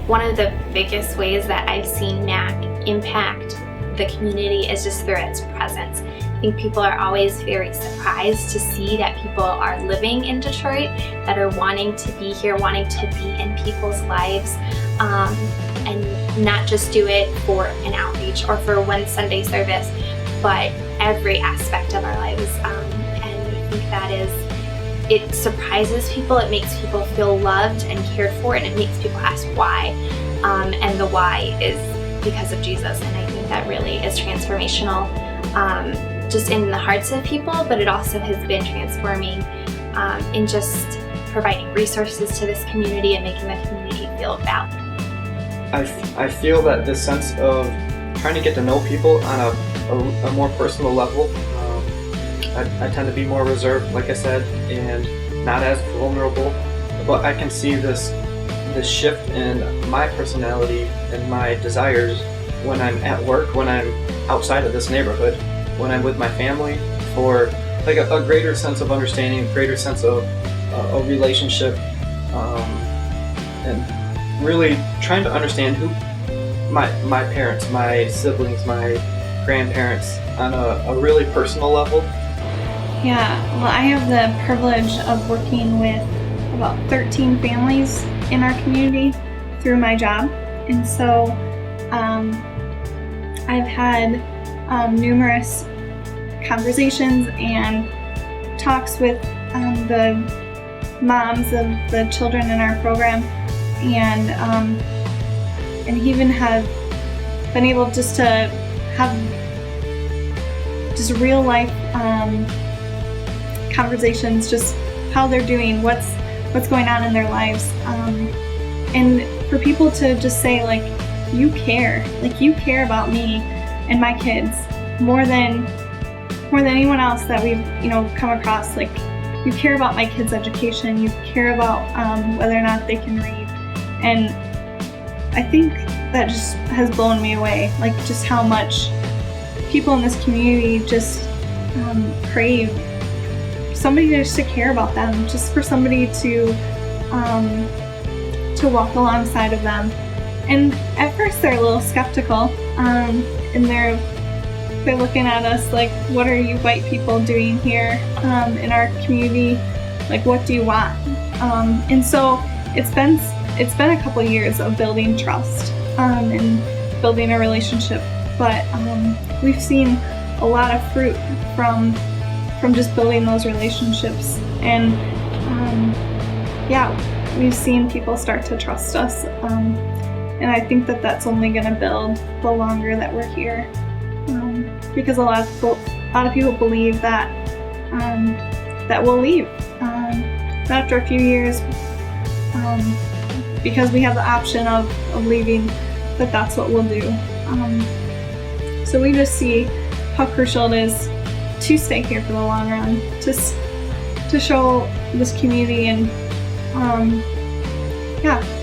One of the biggest ways that I've seen Mack impact the community is just through its presence. I think people are always very surprised to see that people are living in Detroit, that are wanting to be here, wanting to be in people's lives, and not just do it for an outreach or for one Sunday service, but every aspect of our lives. And I think that it surprises people, it makes people feel loved and cared for, and it makes people ask why. And the why is because of Jesus, and I think that really is transformational, just in the hearts of people, but it also has been transforming in just providing resources to this community and making the community feel valued. I feel that this sense of trying to get to know people on a more personal level. I tend to be more reserved, like I said, and not as vulnerable, but I can see this shift in my personality and my desires when I'm at work, when I'm outside of this neighborhood, when I'm with my family, for like a greater sense of understanding, greater sense of a relationship, and really trying to understand who my parents, my siblings, my grandparents on a really personal level. Yeah, well, I have the privilege of working with about 13 families in our community through my job, and so I've had numerous conversations and talks with the moms of the children in our program, and even have been able just to have just real life conversations, just how they're doing, what's going on in their lives, and for people to just say, like, you care about me and my kids more than anyone else that we've come across. Like, you care about my kids' education, you care about whether or not they can read, and I think that just has blown me away, like just how much people in this community just crave somebody just to care about them, just for somebody to walk alongside of them. And at first they're a little skeptical, and they're looking at us like, what are you white people doing here in our community? Like, what do you want? And so it's been a couple of years of building trust and building a relationship, but we've seen a lot of fruit from just building those relationships, and we've seen people start to trust us, and I think that that's only going to build the longer that we're here, because a lot of people believe that we'll leave after a few years, because we have the option of leaving, that's what we'll do. So we just see how crucial it is to stay here for the long run, just to show this community and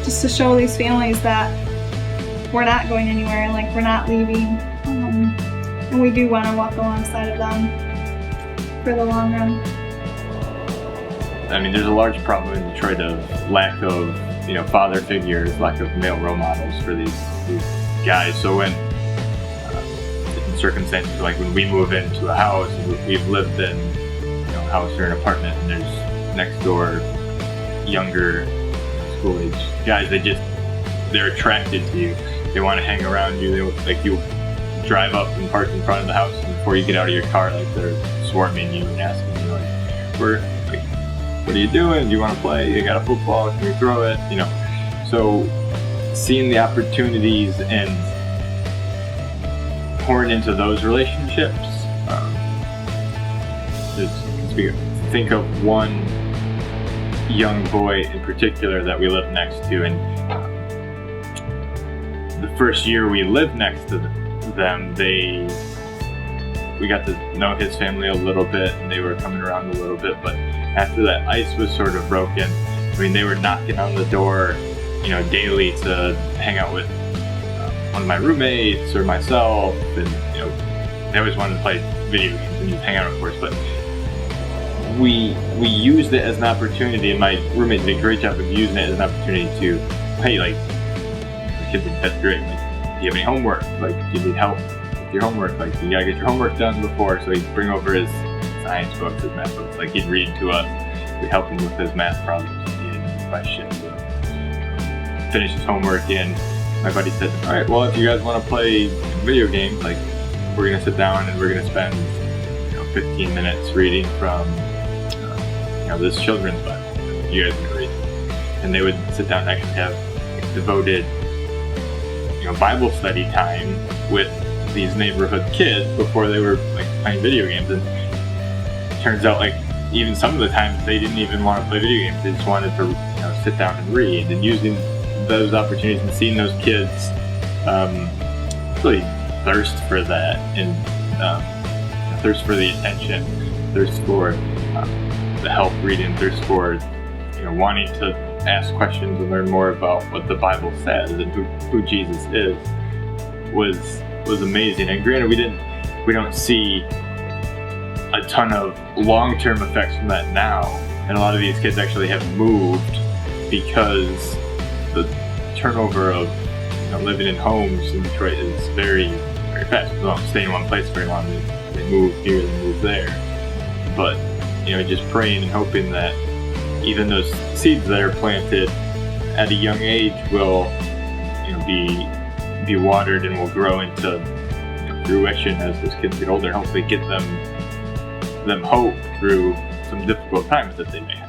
just to show these families that we're not going anywhere, like we're not leaving, and we do want to walk alongside of them for the long run. I mean, there's a large problem in Detroit of lack of father figures, lack of male role models for these guys. So when circumstances like when we move into a house, we've lived in a house or an apartment, and there's next door younger school age guys, they're attracted to you, they want to hang around you, you drive up and park in front of the house, and before you get out of your car, like, they're swarming you and asking you, like, what are you doing, do you want to play, you got a football, can we throw it, so seeing the opportunities and pouring into those relationships. Think of one young boy in particular that we live next to, and the first year we lived next to them, we got to know his family a little bit, and they were coming around a little bit, but after that ice was sort of broken, they were knocking on the door, daily to hang out with one of my roommates or myself, and they always wanted to play video games and just hang out, of course, but we used it as an opportunity, and my roommate did a great job of using it as an opportunity to, hey, like, kids in 5th grade, like, do you have any homework? Like, do you need help with your homework? Like, you gotta get your homework done before. So he'd bring over his science books, his math books. Like, he'd read to us. We'd help him with his math problems. If he had any questions. Finish his homework, and my buddy said, all right, well, if you guys want to play video games, like, we're gonna sit down and we're gonna spend 15 minutes reading from this children's Bible. You guys can read. And they would sit down and actually have devoted Bible study time with these neighborhood kids before they were like playing video games. And it turns out, like, even some of the times they didn't even want to play video games. They just wanted to sit down and read. And using those opportunities and seeing those kids really thirst for that, and thirst for the attention, thirst for the help reading, thirst for wanting to ask questions and learn more about what the Bible says and who Jesus is was amazing. And granted, we don't see a ton of long-term effects from that now, and a lot of these kids actually have moved because the turnover of living in homes in Detroit is very, very fast. People don't stay in one place very long. They move here, they move there. But just praying and hoping that even those seeds that are planted at a young age will be watered and will grow into fruition as those kids get older. Hopefully get them hope through some difficult times that they may have.